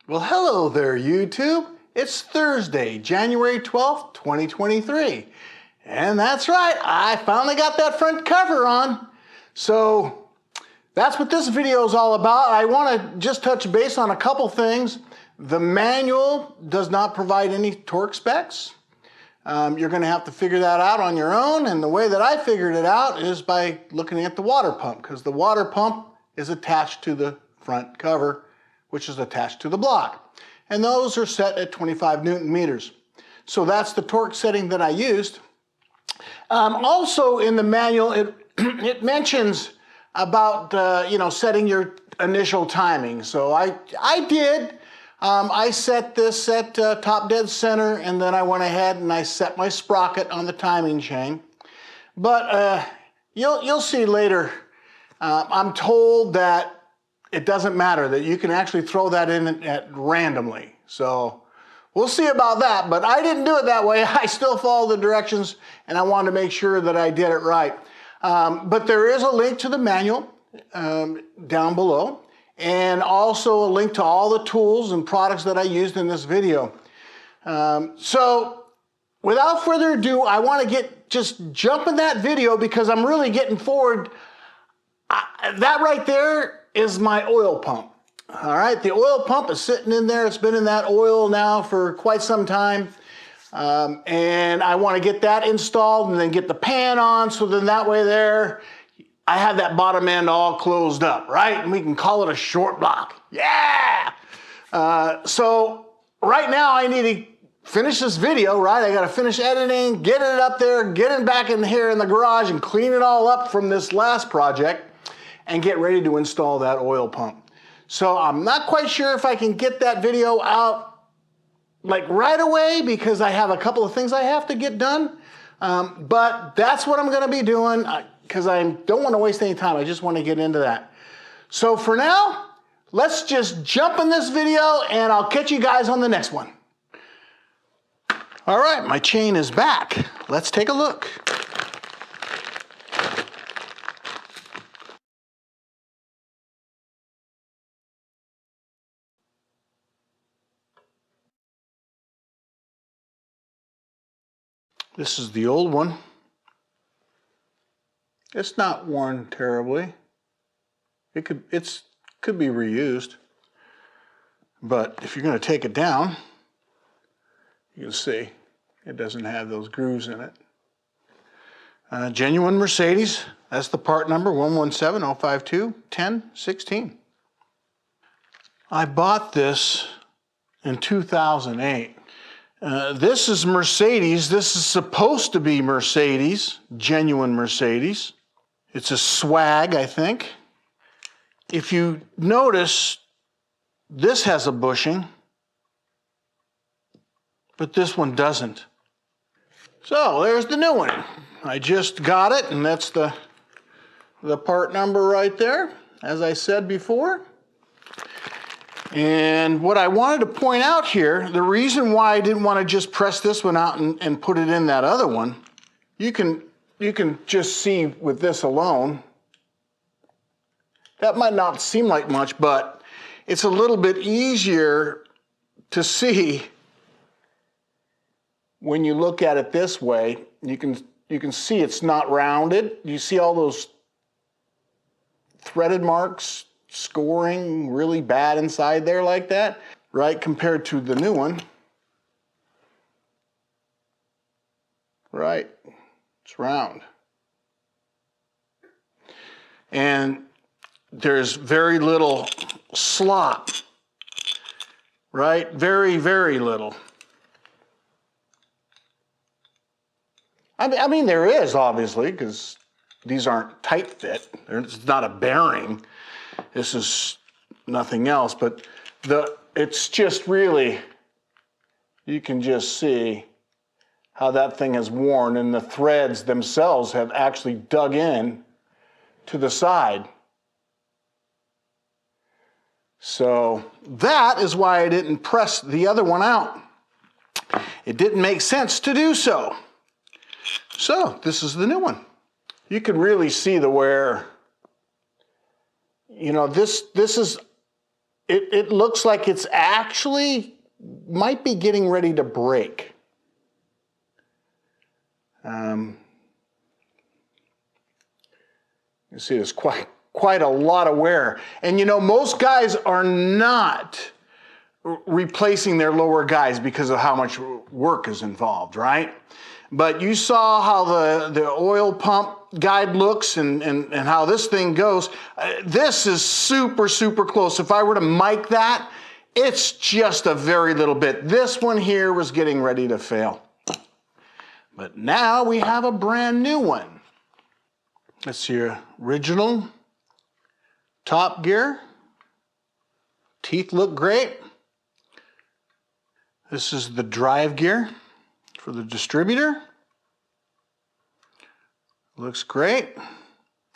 Well, hello there, YouTube. It's Thursday, January 12th, 2023. And that's right, I finally got that front cover on. So that's what this video is all about. I want to just touch base on a couple things. The manual does not provide any torque specs. You're going to have to figure that out on your own. And the way that I figured it out is by looking at the water pump, because the water pump is attached to the front cover, which is attached to the block. And those are set at 25 Newton meters. So that's the torque setting that I used. Also in the manual, it mentions about, setting your initial timing. So I did. I set this at top dead center, and then I went ahead and I set my sprocket on the timing chain. But you'll see later, I'm told that it doesn't matter, that you can actually throw that in at randomly. So we'll see about that, but I didn't do it that way. I still followed the directions, and I wanted to make sure that I did it right. But there is a link to the manual down below, and also a link to all the tools and products that I used in this video. So without further ado, I want to just jump in that video because I'm really getting forward. That right there is my oil pump. All right, the oil pump is sitting in there. It's been in that oil now for quite some time. And I want to get that installed and then get the pan on, so then that way there, I have that bottom end all closed up, right? And we can call it a short block. Yeah! So right now I need to finish this video, right? I got to finish editing, get it up there, get it back in here in the garage and clean it all up from this last project and get ready to install that oil pump. So I'm not quite sure if I can get that video out like right away because I have a couple of things I have to get done. But that's what I'm going to be doing because I don't want to waste any time. I just want to get into that. So for now, let's just jump in this video and I'll catch you guys on the next one. All right, my chain is back. Let's take a look. This is the old one. It's not worn terribly. It could be reused. But if you're going to take it down, you can see it doesn't have those grooves in it. Genuine Mercedes. That's the part number 1170521016. I bought this in 2008. This is Mercedes. This is supposed to be Mercedes, genuine Mercedes. It's a swag, I think. If you notice, this has a bushing, but this one doesn't. So there's the new one. I just got it, and that's the part number right there, as I said before. And what I wanted to point out here, the reason why I didn't want to just press this one out and put it in that other one, you can just see with this alone, that might not seem like much, but it's a little bit easier to see when you look at it this way. You can see it's not rounded. You see all those threaded marks scoring really bad inside there like that, right? Compared to the new one, right? It's round. And there's very little slop, right? Very, very little. I mean, there is obviously, because these aren't tight fit. It's not a bearing. This is nothing else, but it's just really, you can just see how that thing has worn, and the threads themselves have actually dug in to the side. So that is why I didn't press the other one out. It didn't make sense to do so. So this is the new one. You can really see the wear. You know, this is it looks like it's actually might be getting ready to break. You see there's quite a lot of wear. And you know, most guys are not replacing their lower guides because of how much work is involved, right? But you saw how the oil pump guide looks and how this thing goes. This is super, super close. If I were to mic that, it's just a very little bit. This one here was getting ready to fail. But now we have a brand new one. That's your original top gear. Teeth look great. This is the drive gear for the distributor. Looks great.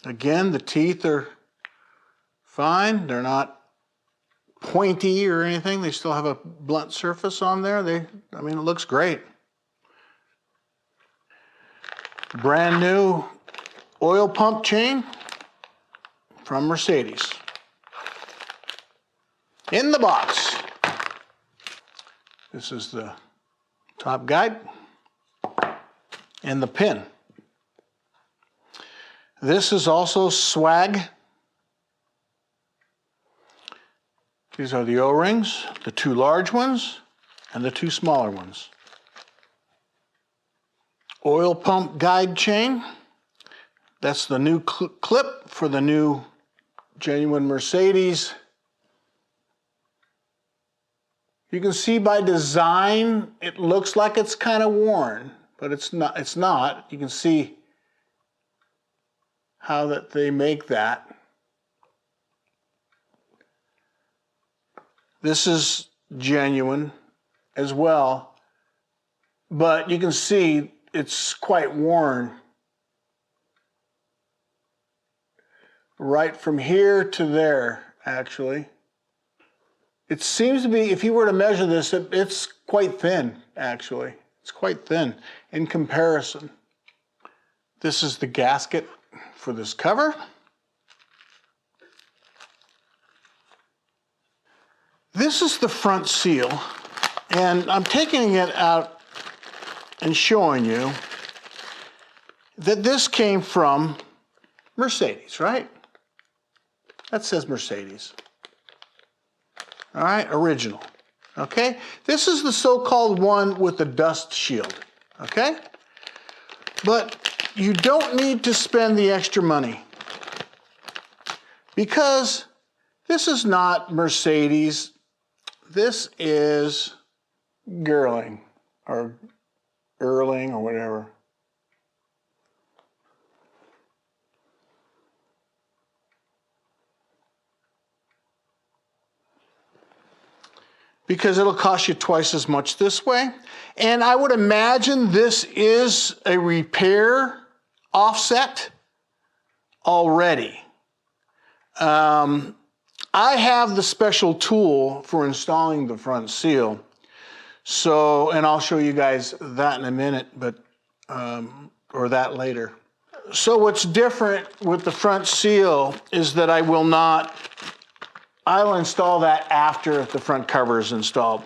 Again, the teeth are fine. They're not pointy or anything. They still have a blunt surface on there. I mean, it looks great. Brand new oil pump chain from Mercedes. In the box. This is the top guide and the pin. This is also swag. These are the O-rings, the 2 large ones and the 2 smaller ones. Oil pump guide chain. That's the new clip for the new genuine Mercedes. You can see by design, it looks like it's kind of worn, but it's not. It's not. You can see how that they make that. This is genuine as well, but you can see it's quite worn. Right from here to there, actually. It seems to be, if you were to measure this, it's quite thin, actually. It's quite thin in comparison. This is the gasket for this cover. This is the front seal, and I'm taking it out and showing you that this came from Mercedes, right? That says Mercedes. All right, original. Okay? This is the so-called one with the dust shield. Okay? But you don't need to spend the extra money because this is not Mercedes. This is Girling or Erling or whatever. Because it'll cost you twice as much this way. And I would imagine this is a repair offset already. I have the special tool for installing the front seal. So, and I'll show you guys that in a minute, but or that later. So what's different with the front seal is that I'll install that after the front cover is installed.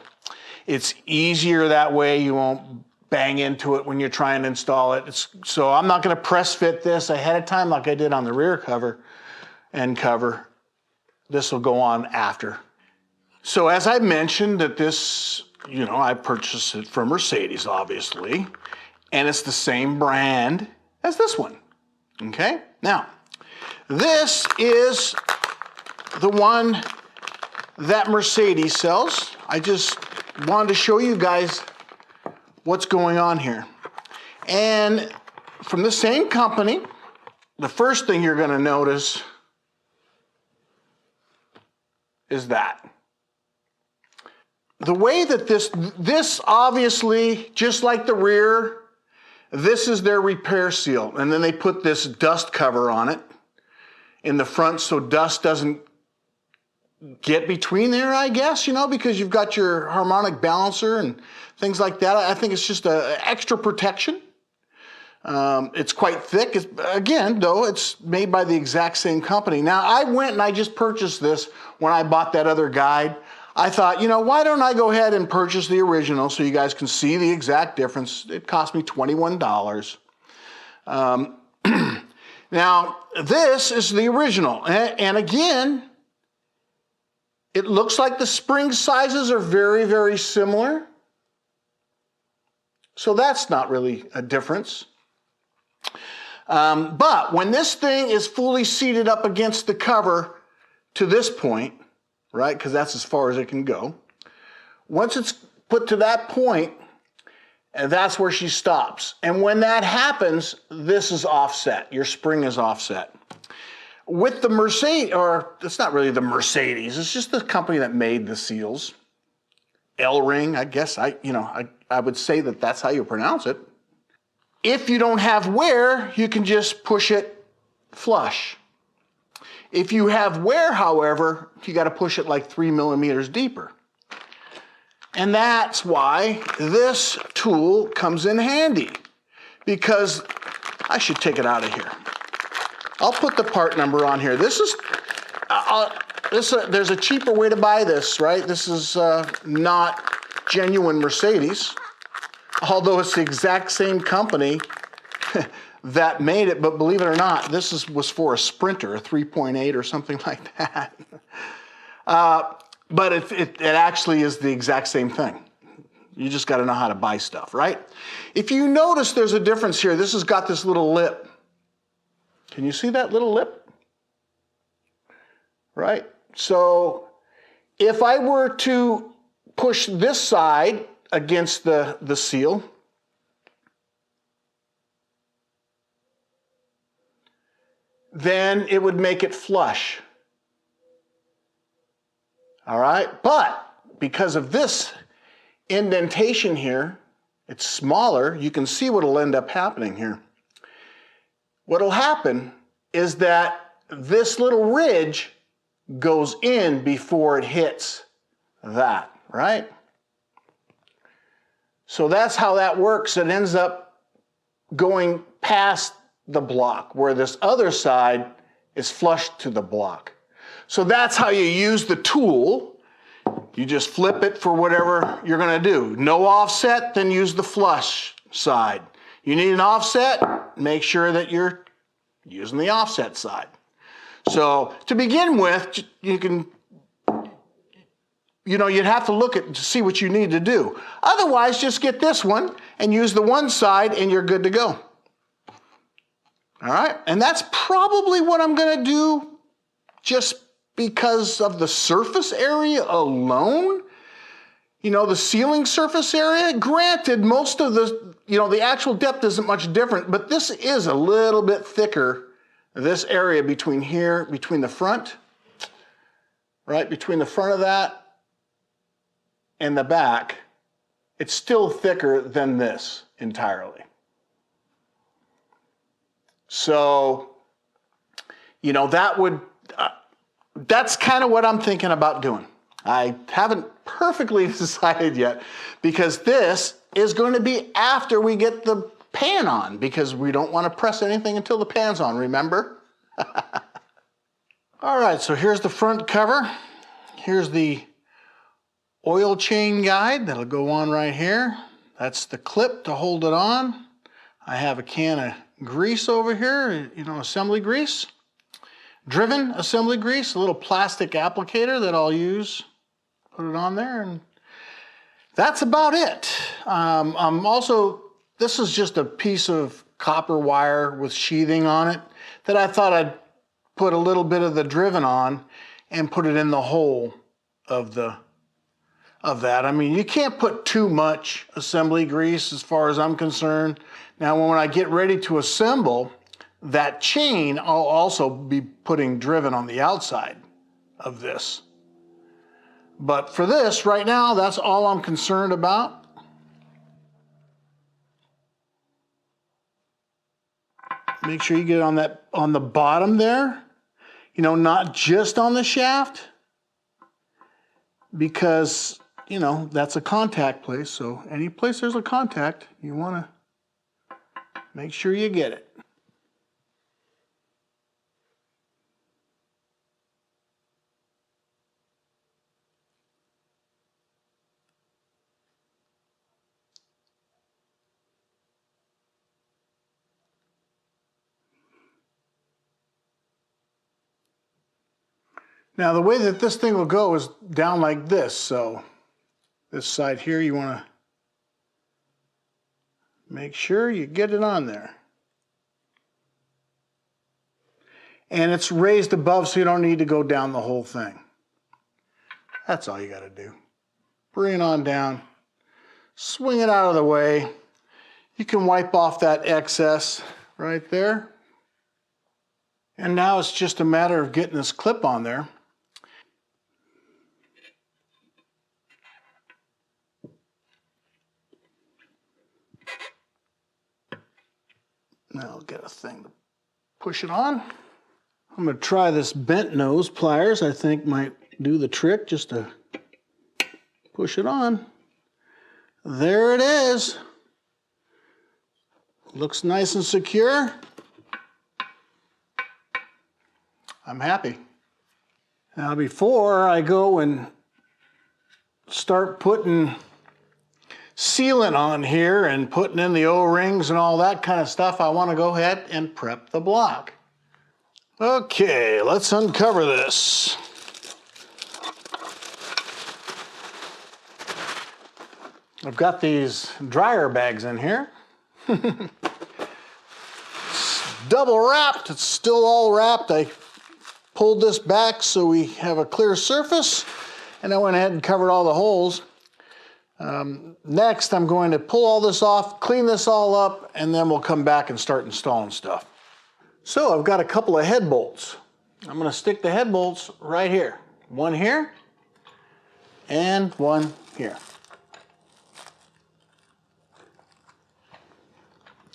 It's easier that way. You won't bang into it when you're trying to install it. So I'm not going to press fit this ahead of time like I did on the rear cover and cover. This will go on after. So as I mentioned that this, I purchased it from Mercedes, obviously, and it's the same brand as this one. Okay? Now, this is the one that Mercedes sells. I just wanted to show you guys what's going on here. And from the same company, the first thing you're going to notice is that. The way that this obviously, just like the rear, this is their repair seal. And then they put this dust cover on it in the front so dust doesn't get between there, I guess, because you've got your harmonic balancer and things like that. I think it's just an extra protection. It's quite thick. Again, though, it's made by the exact same company. Now, I went and I just purchased this when I bought that other guide. I thought, you know, why don't I go ahead and purchase the original so you guys can see the exact difference. It cost me $21. Now, this is the original. And again, it looks like the spring sizes are very, very similar. So that's not really a difference. But when this thing is fully seated up against the cover to this point, right, because that's as far as it can go, once it's put to that point, and that's where she stops. And when that happens, this is offset. Your spring is offset. With the Mercedes, or it's not really the Mercedes, it's just the company that made the seals. L-ring, I guess, I would say that that's how you pronounce it. If you don't have wear, you can just push it flush. If you have wear, however, you got to push it like 3 millimeters deeper. And that's why this tool comes in handy, because I should take it out of here. I'll put the part number on here. This is, there's a cheaper way to buy this, right? This is not genuine Mercedes, although it's the exact same company that made it, but believe it or not, this was for a Sprinter, a 3.8 or something like that. But it actually is the exact same thing. You just got to know how to buy stuff, right? If you notice there's a difference here, this has got this little lip. Can you see that little lip? Right? So if I were to push this side against the seal, then it would make it flush. All right, but because of this indentation here, it's smaller, you can see what will end up happening here. What will happen is that this little ridge goes in before it hits that, right? So that's how that works. It ends up going past the block, where this other side is flush to the block. So that's how you use the tool. You just flip it for whatever you're going to do. No offset, then use the flush side. You need an offset, make sure that you're using the offset side. So to begin with, you'd have to look at to see what you need to do. Otherwise, just get this one and use the one side and you're good to go. All right, and that's probably what I'm going to do just because of the surface area alone. You know, the sealing surface area, granted, most of the actual depth isn't much different, but this is a little bit thicker. This area between here, between the front, right, between the front of that and the back, it's still thicker than this entirely. So, that's kind of what I'm thinking about doing. I haven't perfectly decided yet, because this is going to be after we get the pan on, because we don't want to press anything until the pan's on, remember? All right, so here's the front cover. Here's the oil chain guide that'll go on right here. That's the clip to hold it on. I have a can of grease over here, assembly grease. Driven assembly grease, a little plastic applicator that I'll use. Put it on there, and that's about it. This is just a piece of copper wire with sheathing on it that I thought I'd put a little bit of the driven on and put it in the hole of that. I mean, you can't put too much assembly grease as far as I'm concerned. Now, when I get ready to assemble that chain, I'll also be putting driven on the outside of this. But for this, right now, that's all I'm concerned about. Make sure you get on the bottom there, not just on the shaft, because, that's a contact place. So any place there's a contact, you want to Make sure you get it. Now the way that this thing will go is down like this, so this side here you want to make sure you get it on there. And it's raised above so you don't need to go down the whole thing. That's all you got to do. Bring it on down, swing it out of the way. You can wipe off that excess right there. And now it's just a matter of getting this clip on there. Now I'll get a thing to push it on. I'm going to try this bent nose pliers. I think might do the trick just to push it on. There it is. Looks nice and secure. I'm happy. Now before I go and start putting sealant on here and putting in the O-rings and all that kind of stuff, I want to go ahead and prep the block. Okay, let's uncover this. I've got these dryer bags in here. It's double wrapped, it's still all wrapped. I pulled this back so we have a clear surface, and I went ahead and covered all the holes. Next, I'm going to pull all this off, clean this all up, and then we'll come back and start installing stuff. So I've got a couple of head bolts. I'm going to stick the head bolts right here. One here, and one here.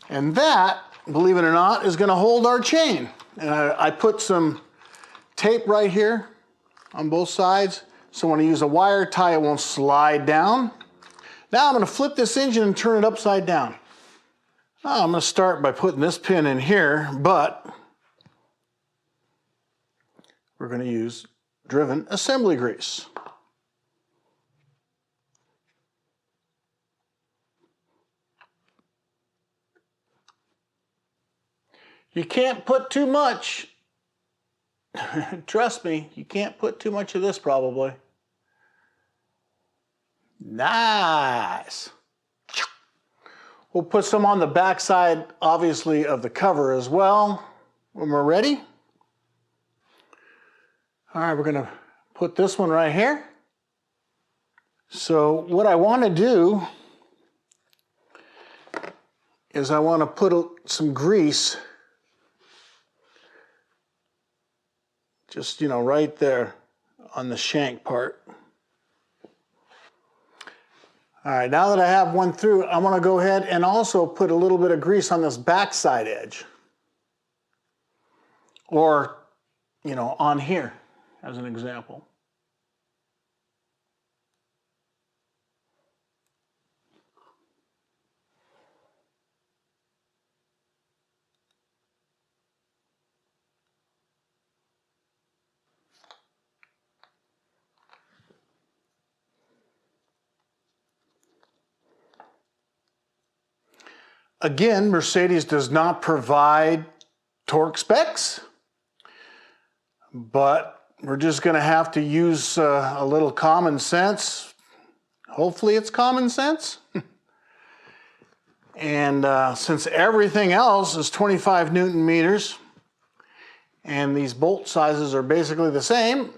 And that, believe it or not, is going to hold our chain. And I put some tape right here on both sides, so when I use a wire tie, it won't slide down. Now I'm going to flip this engine and turn it upside down. Now I'm going to start by putting this pin in here, but we're going to use driven assembly grease. You can't put too much. Trust me, you can't put too much of this probably. Nice. We'll put some on the back side, obviously, of the cover as well when we're ready. All right, we're going to put this one right here. So what I want to do is I want to put some grease just, you know, right there on the shank part. All right, now that I have one through, I want to go ahead and also put a little bit of grease on this backside edge. Or, you know, on here, as an example. Again, Mercedes does not provide torque specs, but we're just going to have to use a little common sense. Hopefully it's common sense. And since everything else is 25 Newton meters and these bolt sizes are basically the same,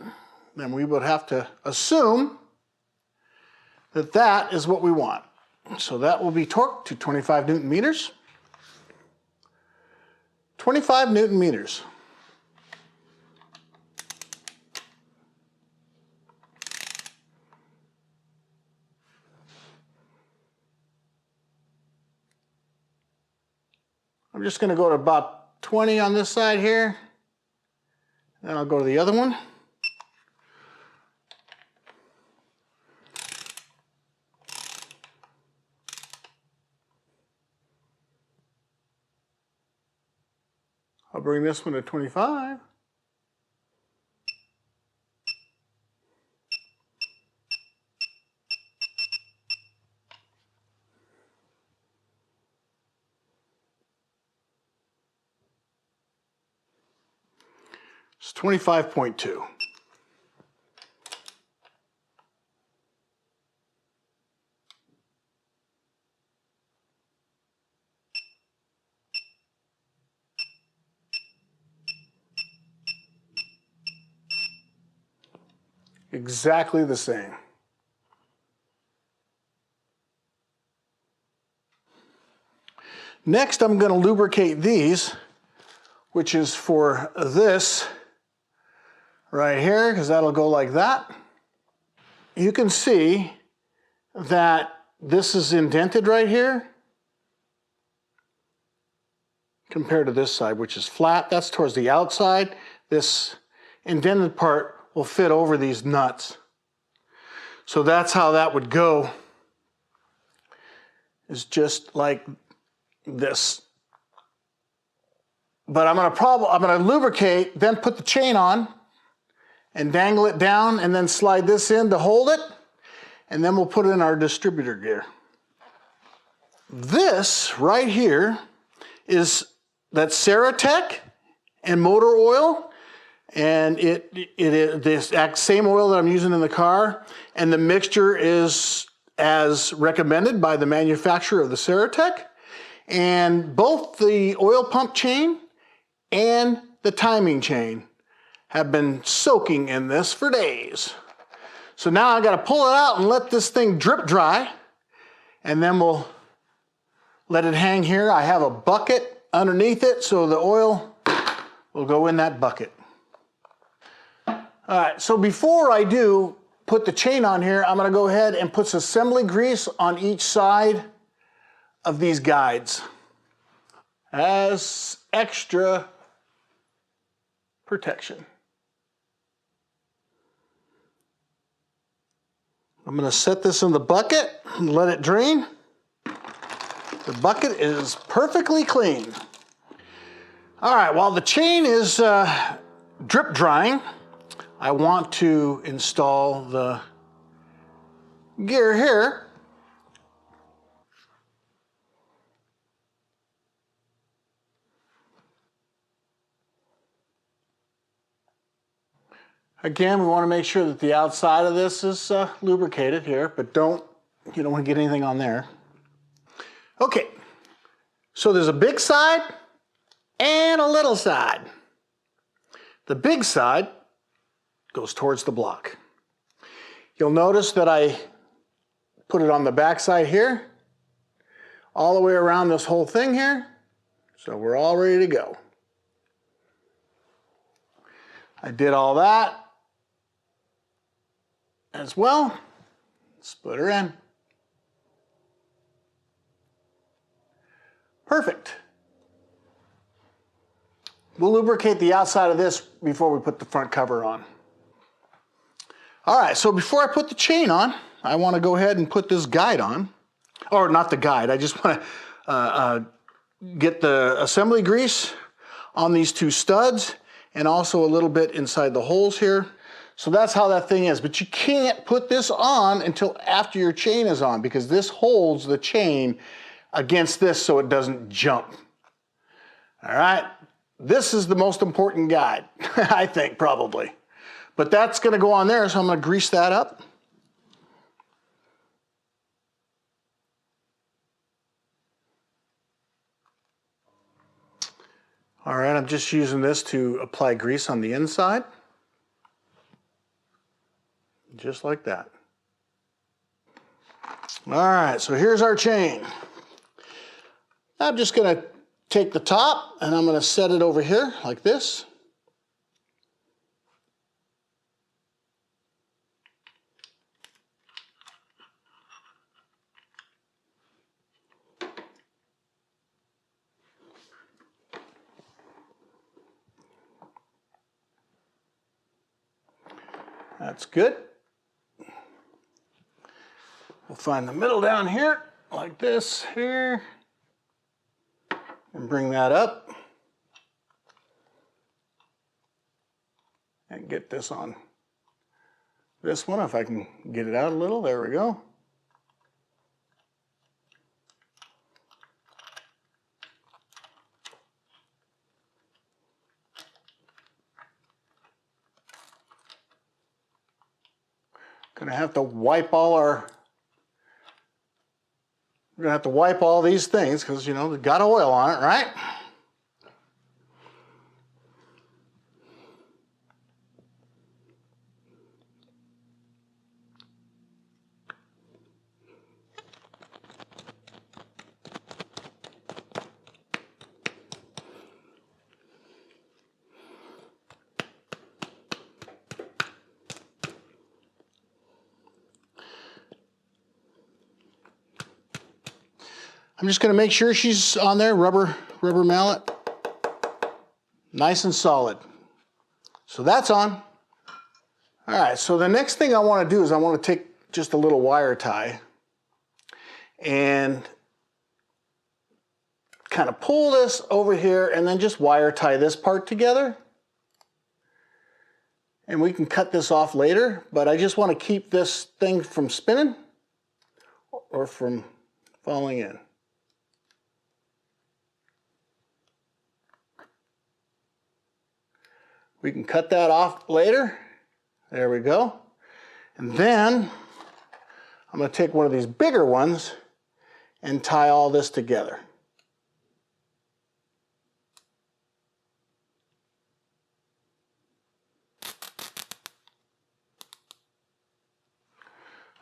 then we would have to assume that that is what we want. So that will be torqued to 25 Newton meters. 25 Newton meters. I'm just going to go to about 20 on this side here. Then I'll go to the other one. I'll bring this one to 25. It's 25.2. Exactly the same. Next, I'm going to lubricate these, which is for this right here, because that'll go like that. You can see that this is indented right here compared to this side, which is flat. That's towards the outside. This indented part will fit over these nuts. So that's how that would go, is just like this. But I'm gonna lubricate, then put the chain on and dangle it down and then slide this in to hold it, and then we'll put it in our distributor gear. This right here is that Ceratec and motor oil, and it is the exact same oil that I'm using in the car, and the mixture is as recommended by the manufacturer of the Ceratec, and both the oil pump chain and the timing chain have been soaking in this for days. So now I gotta pull it out and let this thing drip dry, and then we'll let it hang here. I have a bucket underneath it, so the oil will go in that bucket. All right, so before I do put the chain on here, I'm gonna go ahead and put some assembly grease on each side of these guides as extra protection. I'm gonna set this in the bucket and let it drain. The bucket is perfectly clean. All right, while the chain is drip drying, I want to install the gear here. Again, we want to make sure that the outside of this is lubricated here, but you don't want to get anything on there. Okay, so there's a big side and a little side. The big side goes towards the block. You'll notice that I put it on the back side here, all the way around this whole thing here, so we're all ready to go. I did all that as well. Split her in. Perfect. We'll lubricate the outside of this before we put the front cover on. All right, so before I put the chain on, I want to go ahead and put this guide on. Or not the guide, I just want to get the assembly grease on these two studs and also a little bit inside the holes here. So that's how that thing is, but you can't put this on until after your chain is on, because this holds the chain against this so it doesn't jump. All right, this is the most important guide, I think, probably. But that's gonna go on there, so I'm gonna grease that up. All right, I'm just using this to apply grease on the inside. Just like that. All right, so here's our chain. I'm just gonna take the top and I'm gonna set it over here like this. That's good. We'll find the middle down here, like this here, and bring that up. get this on this one if I can get it out a little. There we go. Gonna have to wipe all these things because, you know, they've got oil on it, right? I'm just going to make sure she's on there, rubber mallet, nice and solid. So that's on. All right, so the next thing I want to do is I want to take just a little wire tie and kind of pull this over here and then just wire tie this part together. And we can cut this off later, but I just want to keep this thing from spinning or from falling in. We can cut that off later. There we go. And then I'm going to take one of these bigger ones and tie all this together.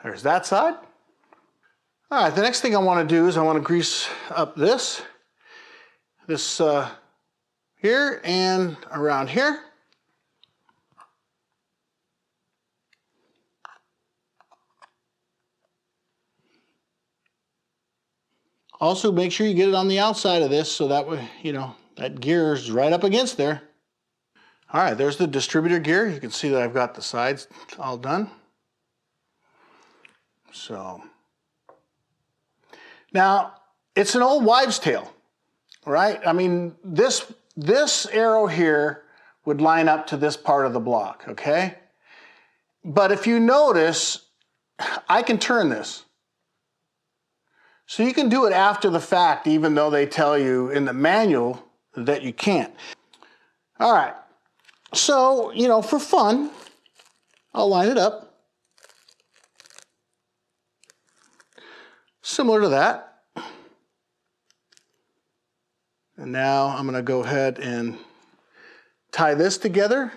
There's that side. All right, the next thing I want to do is I want to grease up this here and around here. Also, make sure you get it on the outside of this so that way, you know, that gear is right up against there. All right, there's the distributor gear. You can see that I've got the sides all done. So, now, it's an old wives' tale, right? I mean, this arrow here would line up to this part of the block, okay? But if you notice, I can turn this. So you can do it after the fact, even though they tell you in the manual that you can't. All right, so, you know, for fun, I'll line it up. Similar to that. And now I'm going to go ahead and tie this together.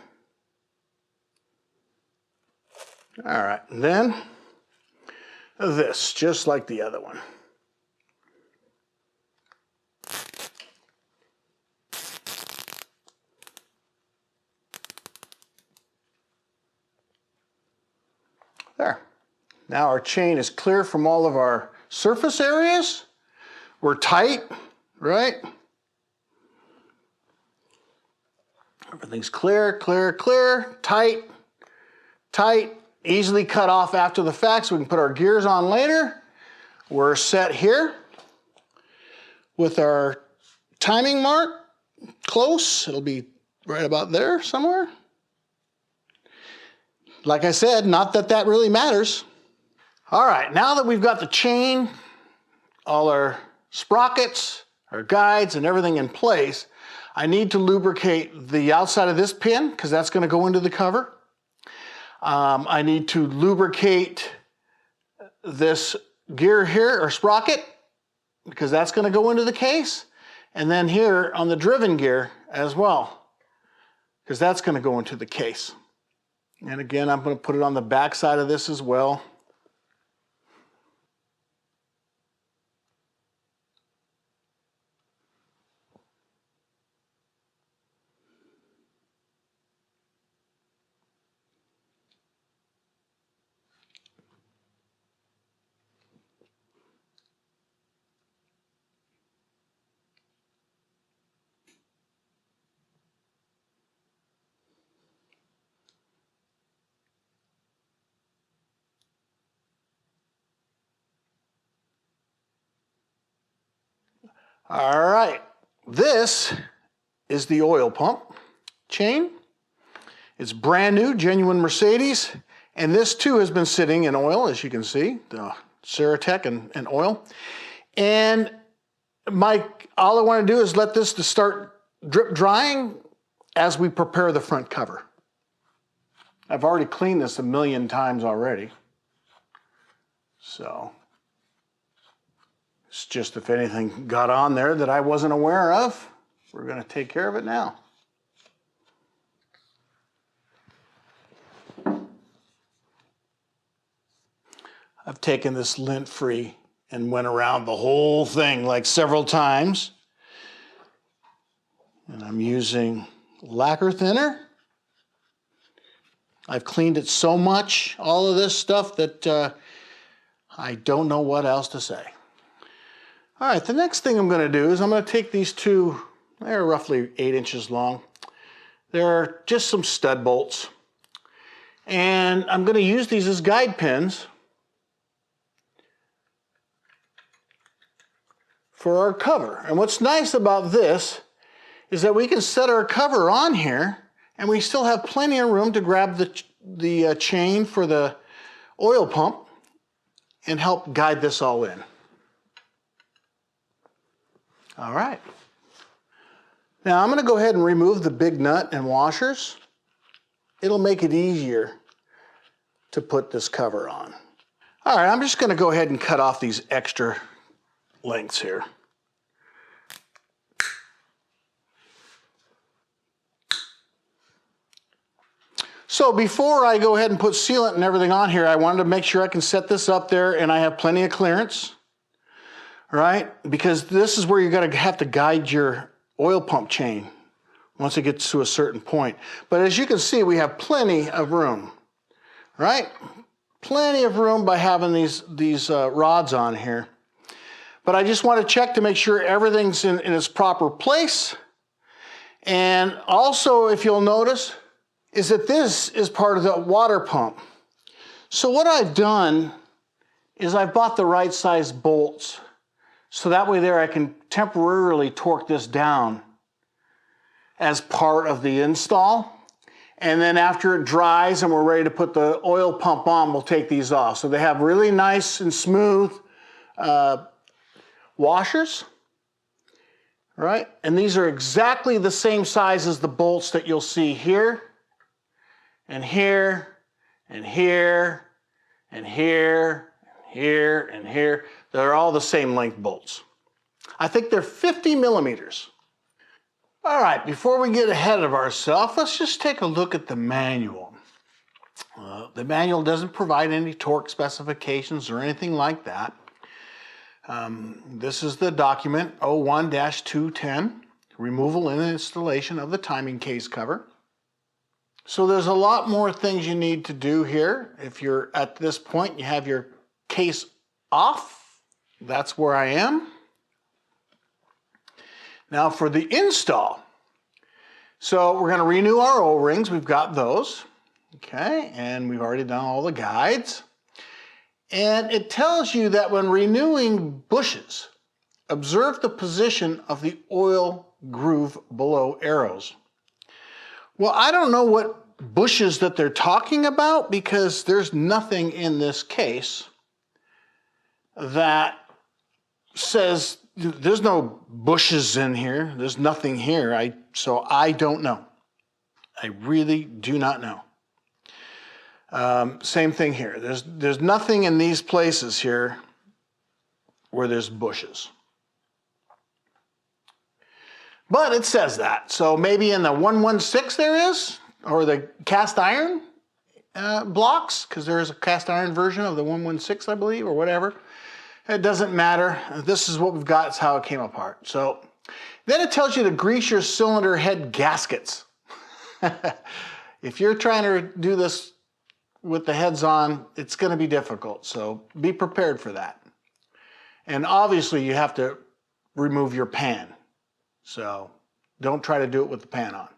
All right, and then this, just like the other one. There. Now our chain is clear from all of our surface areas. We're tight, right? Everything's clear, clear, clear, tight, tight, easily cut off after the fact so we can put our gears on later. We're set here with our timing mark close. It'll be right about there somewhere. Like I said, not that that really matters. All right, now that we've got the chain, all our sprockets, our guides, and everything in place, I need to lubricate the outside of this pin because that's going to go into the cover. I need to lubricate this gear here, or sprocket, because that's going to go into the case. And then here on the driven gear as well, because that's going to go into the case. And again, I'm going to put it on the back side of this as well. All right, this is the oil pump chain, It's brand new, genuine Mercedes. And this too has been sitting in oil, as you can see, the Ceratec and oil. And all I want to do is let this to start drip drying as we prepare the front cover. I've already cleaned this 1,000,000 times already. So it's just if anything got on there that I wasn't aware of, we're going to take care of it now. I've taken this lint free and went around the whole thing like several times. And I'm using lacquer thinner. I've cleaned it so much, all of this stuff, that I don't know what else to say. All right, the next thing I'm going to do is I'm going to take these two, they're roughly 8 inches long. They're just some stud bolts. And I'm going to use these as guide pins for our cover. And what's nice about this is that we can set our cover on here and we still have plenty of room to grab the chain for the oil pump and help guide this all in. All right. Now I'm going to go ahead and remove the big nut and washers. It'll make it easier to put this cover on. All right, I'm just going to go ahead and cut off these extra lengths here. So before I go ahead and put sealant and everything on here, I wanted to make sure I can set this up there and I have plenty of clearance, right? Because this is where you're going to have to guide your oil pump chain once it gets to a certain point. But as you can see, we have plenty of room, right? Plenty of room by having these rods on here. But I just want to check to make sure everything's in its proper place. And also, if you'll notice, is that this is part of the water pump. So what I've done is I've bought the right size bolts. So that way there I can temporarily torque this down as part of the install. And then after it dries and we're ready to put the oil pump on, we'll take these off. So they have really nice and smooth washers, right? And these are exactly the same size as the bolts that you'll see here, and here, and here, and here, and here, and here. They're all the same length bolts. I think they're 50 millimeters. All right, before we get ahead of ourselves, let's just take a look at the manual. The manual doesn't provide any torque specifications or anything like that. This is the document 01-210, removal and installation of the timing case cover. So there's a lot more things you need to do here. If you're at this point, you have your case off. That's where I am. Now for the install. So we're going to renew our O-rings. We've got those. Okay, and we've already done all the guides. And it tells you that when renewing bushes, observe the position of the oil groove below arrows. Well, I don't know what bushes that they're talking about because there's nothing in this case that says, there's no bushes in here. There's nothing here. So I don't know. I really do not know. Same thing here. There's nothing in these places here where there's bushes. But it says that. So maybe in the 116 there is, or the cast iron blocks, because there is a cast iron version of the 116, I believe, or whatever. It doesn't matter. This is what we've got. It's how it came apart. So then it tells you to grease your cylinder head gaskets. If you're trying to do this with the heads on, it's going to be difficult. So be prepared for that. And obviously you have to remove your pan. So don't try to do it with the pan on.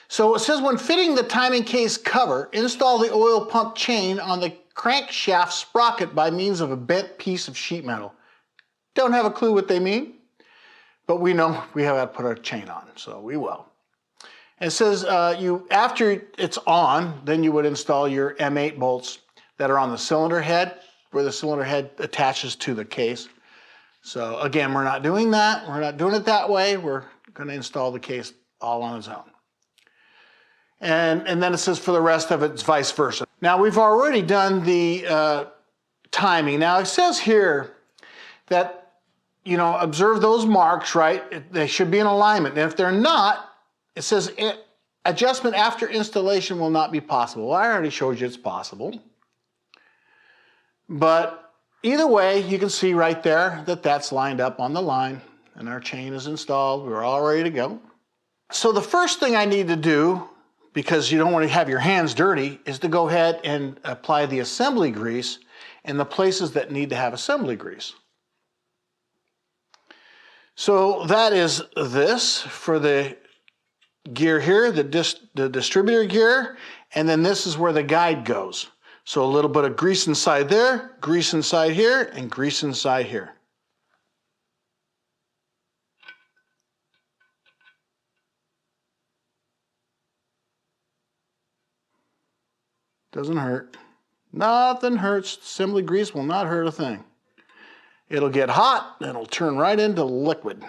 So it says when fitting the timing case cover, install the oil pump chain on the crankshaft sprocket by means of a bent piece of sheet metal. Don't have a clue what they mean, but we know we have to put our chain on, so we will. It says after it's on, then you would install your M8 bolts that are on the cylinder head, where the cylinder head attaches to the case. So again, we're not doing that. We're not doing it that way. We're going to install the case all on its own. And then it says for the rest of it, it's vice versa. Now we've already done the timing. Now it says here that, you know, observe those marks, right? They should be in alignment. And if they're not, it says adjustment after installation will not be possible. Well, I already showed you it's possible. But either way, you can see right there that that's lined up on the line and our chain is installed. We're all ready to go. So the first thing I need to do, because you don't want to have your hands dirty, is to go ahead and apply the assembly grease in the places that need to have assembly grease. So that is this for the gear here, the distributor gear, and then this is where the guide goes. So a little bit of grease inside there, grease inside here, and grease inside here. Doesn't hurt. Nothing hurts. Assembly grease will not hurt a thing. It'll get hot, and it'll turn right into liquid.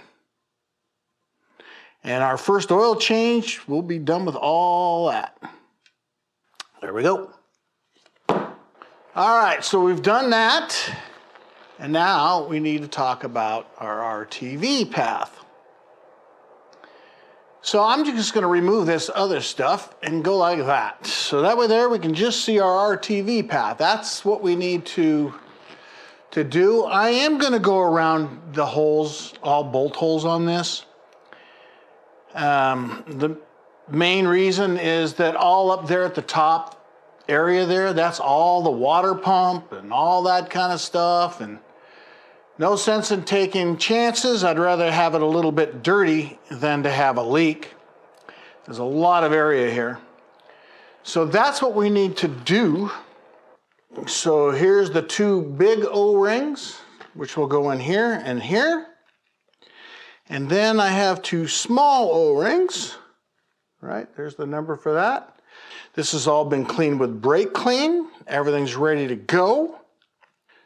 And our first oil change, we'll be done with all that. There we go. All right, so we've done that. And now we need to talk about our RTV path. So I'm just going to remove this other stuff and go like that. So that way there we can just see our RTV path. That's what we need to do. I am going to go around the holes, all bolt holes on this. The main reason is that all up there at the top area there, that's all the water pump and all that kind of stuff. And no sense in taking chances. I'd rather have it a little bit dirty than to have a leak. There's a lot of area here. So that's what we need to do. So here's the two big O-rings, which will go in here and here. And then I have two small O-rings, right? There's the number for that. This has all been cleaned with brake clean. Everything's ready to go.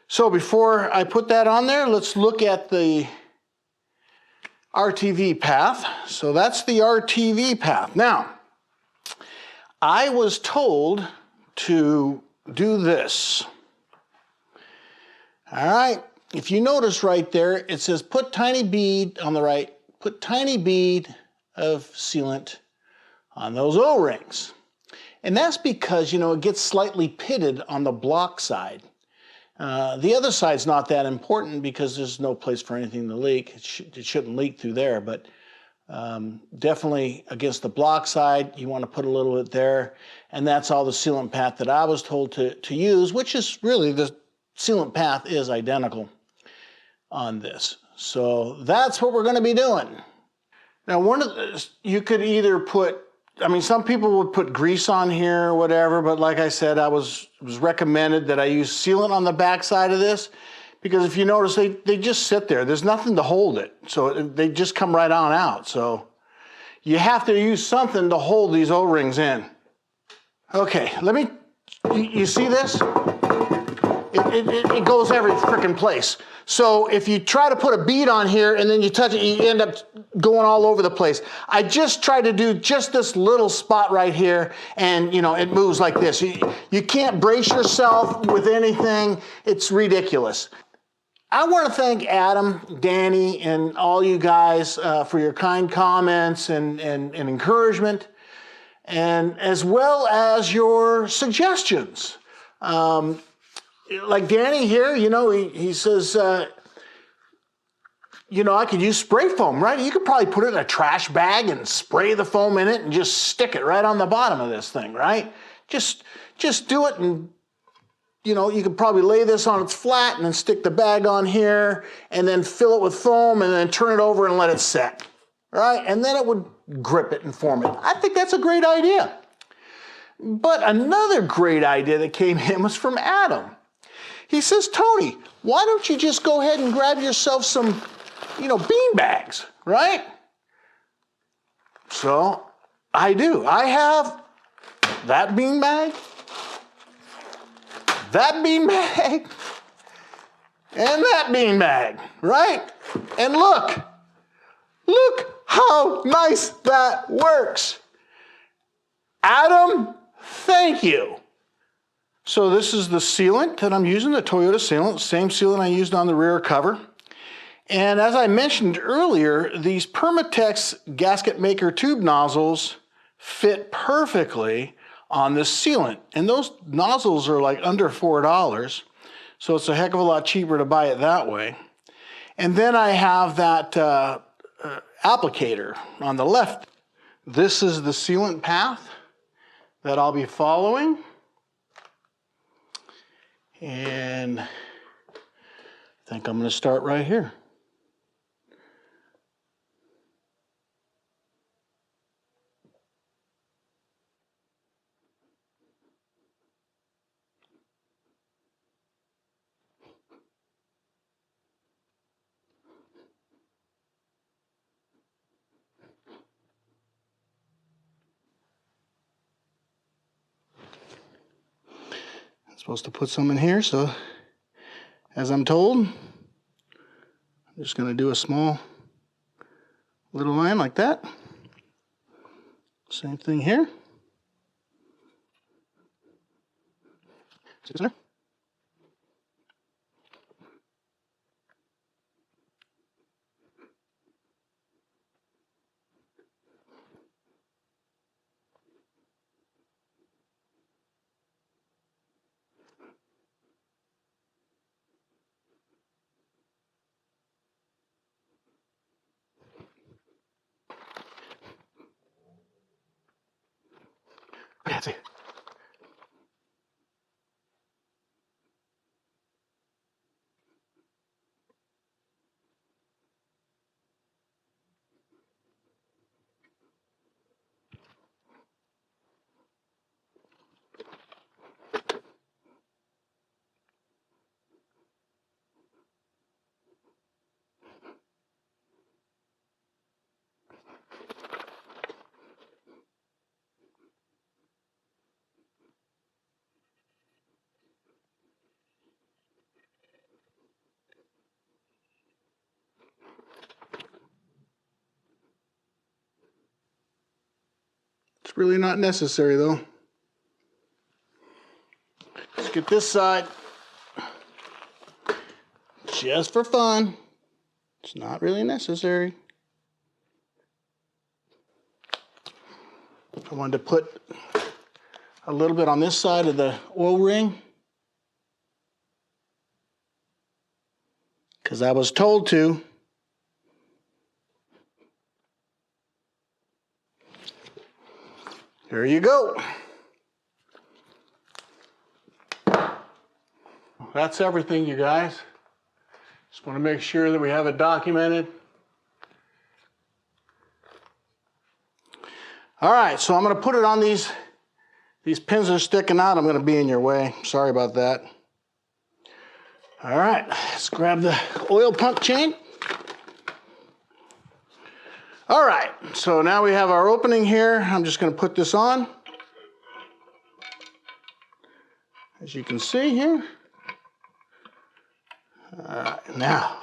So before I put that on there, let's look at the RTV path. So that's the RTV path. Now, I was told to do this. All right. If you notice right there, it says put tiny bead on the right, put tiny bead of sealant on those O-rings. And that's because, you know, it gets slightly pitted on the block side. The other side's not that important because there's no place for anything to leak. It shouldn't leak through there, but definitely against the block side, you want to put a little bit there. And that's all the sealant path that I was told to use, which is really the sealant path is identical on this. So that's what we're going to be doing. Now, you could either put, I mean, some people would put grease on here or whatever, but like I said, it was recommended that I use sealant on the back side of this, because if you notice, they just sit there. There's nothing to hold it. So they just come right on out. So you have to use something to hold these O-rings in. Okay, you see this? It goes every freaking place. So if you try to put a bead on here and then you touch it, you end up going all over the place. I just tried to do just this little spot right here, and you know, it moves like this. You can't brace yourself with anything. It's ridiculous. I want to thank Adam, Danny, and all you guys for your kind comments and encouragement, and as well as your suggestions. Like Danny here, you know, he says, you know, I could use spray foam, right? You could probably put it in a trash bag and spray the foam in it and just stick it right on the bottom of this thing, right? Just do it, and, you know, you could probably lay this on its flat and then stick the bag on here and then fill it with foam and then turn it over and let it set, right? And then it would grip it and form it. I think that's a great idea. But another great idea that came in was from Adam. He says, Tony, why don't you just go ahead and grab yourself some, you know, bean bags, right? So I do. I have that beanbag, and that beanbag, right? And look how nice that works. Adam, thank you. So this is the sealant that I'm using, the Toyota sealant, same sealant I used on the rear cover. And as I mentioned earlier, these Permatex gasket maker tube nozzles fit perfectly on this sealant. And those nozzles are like under $4, so it's a heck of a lot cheaper to buy it that way. And then I have that applicator on the left. This is the sealant path that I'll be following. And I think I'm going to start right here. I'm supposed to put some in here, so as I'm told, I'm just going to do a small little line like that. Same thing here. See this there? Yeah, see. It's really not necessary though. Let's get this side just for fun. It's not really necessary. I wanted to put a little bit on this side of the oil ring because I was told to. There you go. That's everything, you guys. Just want to make sure that we have it documented. All right, so I'm going to put it on these pins that are sticking out. I'm going to be in your way. Sorry about that. All right, let's grab the oil pump chain. All right, so now we have our opening here. I'm just going to put this on. As you can see here. All right, now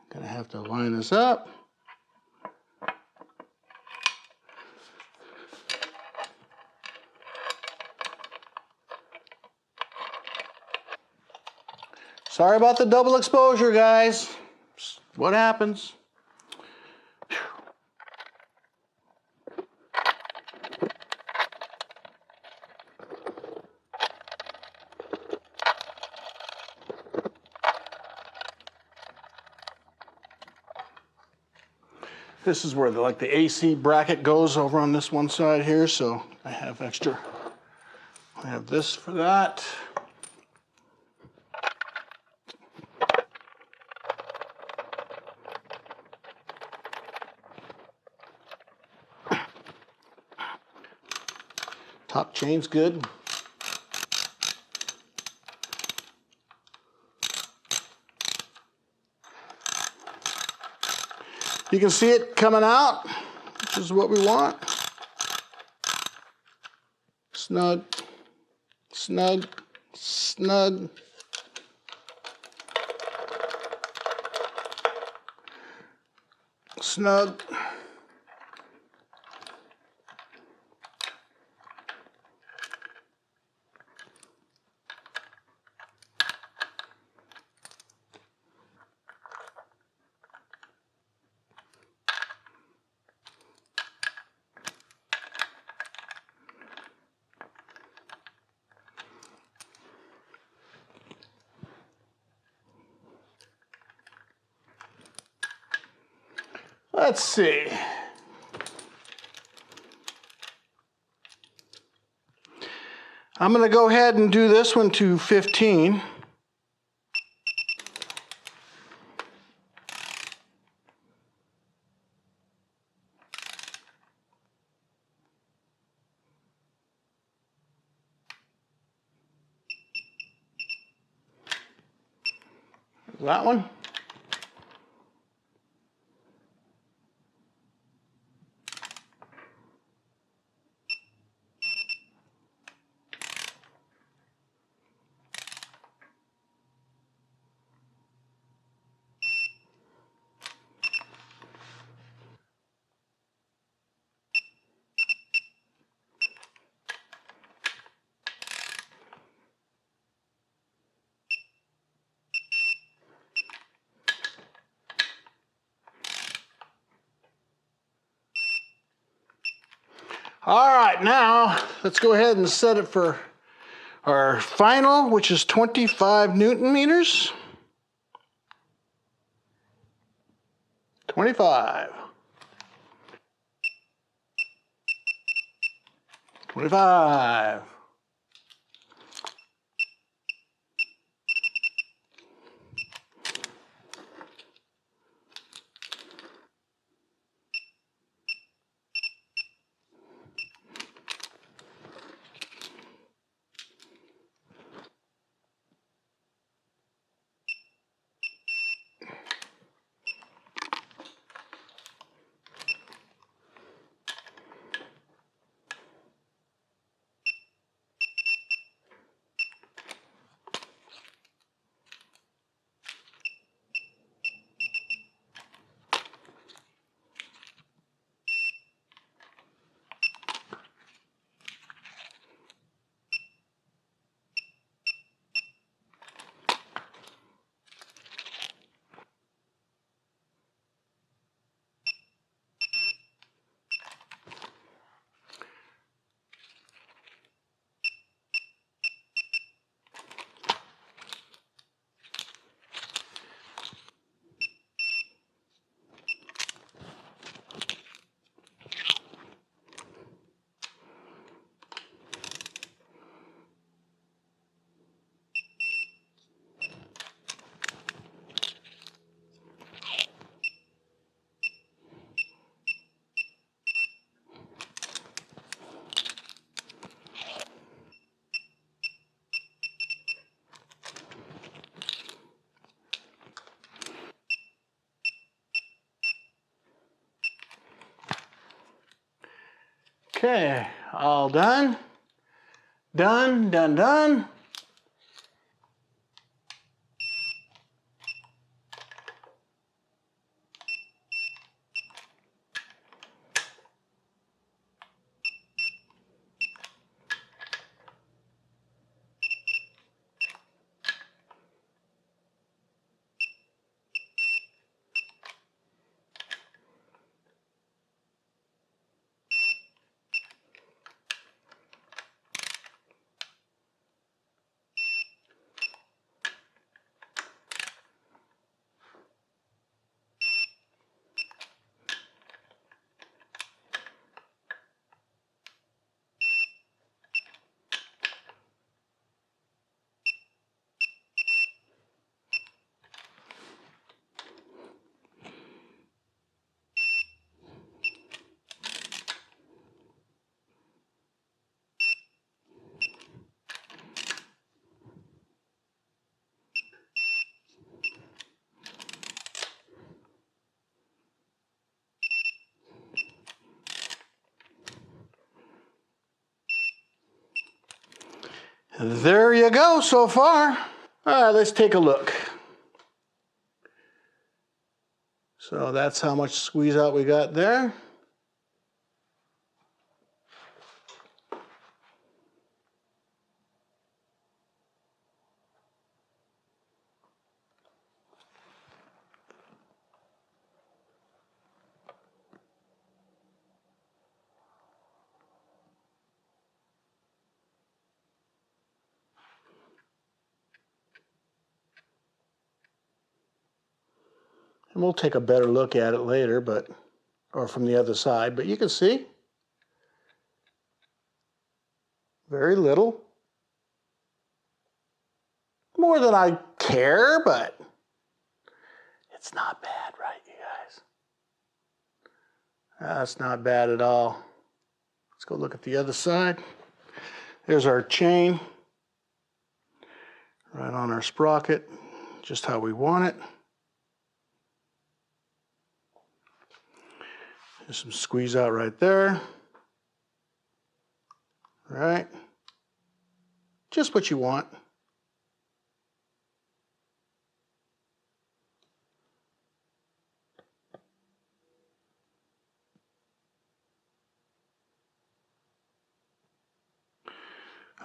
I'm going to have to line this up. Sorry about the double exposure, guys. What happens? This is where the AC bracket goes over on this one side here, so I have extra. I have this for that. Top chain's good. You can see it coming out This is what we want. Snug, snug, snug. Snug. Let's see. I'm going to go ahead and do this one to 15. That one. All right, now let's go ahead and set it for our final, which is 25 Newton meters. 25. 25. Okay, all done. Done, done, done. there you go so far. All right, let's take a look. So that's how much squeeze out we got there. And we'll take a better look at it later, or from the other side, but you can see very little. More than I care, but it's not bad, right, you guys? That's not bad at all. Let's go look at the other side. There's our chain, right on our sprocket, just how we want it. There's some squeeze out right there. Right? Just what you want.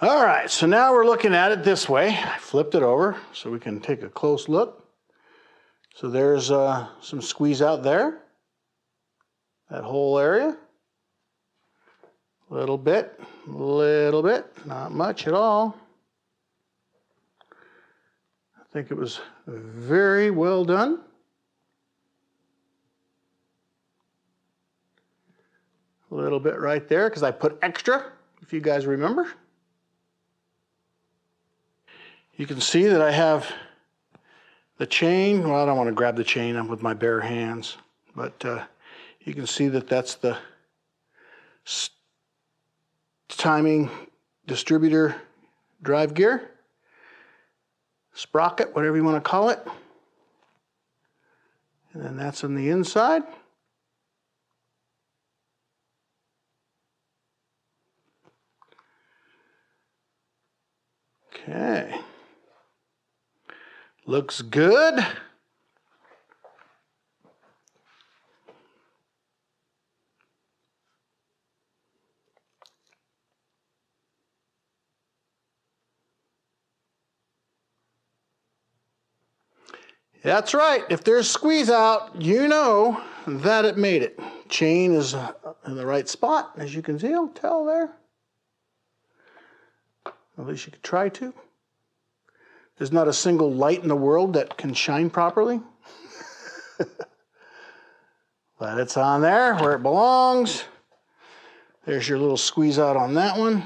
All right, so now we're looking at it this way. I flipped it over so we can take a close look. So there's some squeeze out there. That whole area. Little bit, not much at all. I think it was very well done. A little bit right there because I put extra, if you guys remember. You can see that I have the chain. Well, I don't want to grab the chain with my bare hands, but you can see that that's the timing distributor drive gear, sprocket, whatever you want to call it. And then that's on the inside. Okay. Looks good. That's right. If there's squeeze out, you know that it made it. Chain is in the right spot, as you can tell there. At least you could try to. There's not a single light in the world that can shine properly. But it's on there where it belongs. There's your little squeeze out on that one.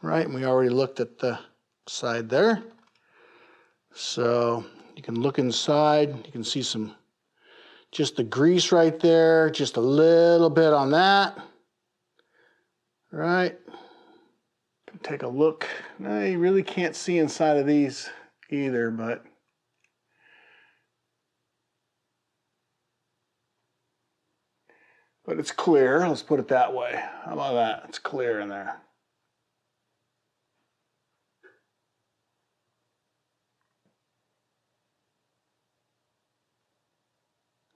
Right, and we already looked at the side there. So you can look inside. You can see just the grease right there. Just a little bit on that. Right. Take a look. Now you really can't see inside of these either, but it's clear. Let's put it that way. How about that? It's clear in there.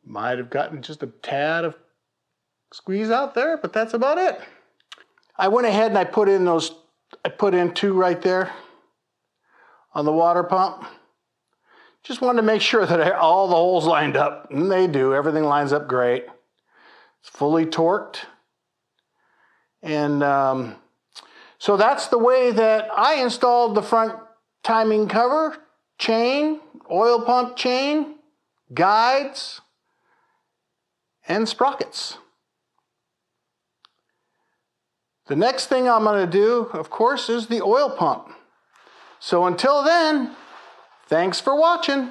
Might have gotten just a tad of squeeze out there, but that's about it. I went ahead and I put in two right there on the water pump. Just wanted to make sure that all the holes lined up, and they do. Everything lines up great. It's fully torqued. And so that's the way that I installed the front timing cover, chain, oil pump chain, guides, and sprockets. The next thing I'm going to do, of course, is the oil pump. So until then, thanks for watching.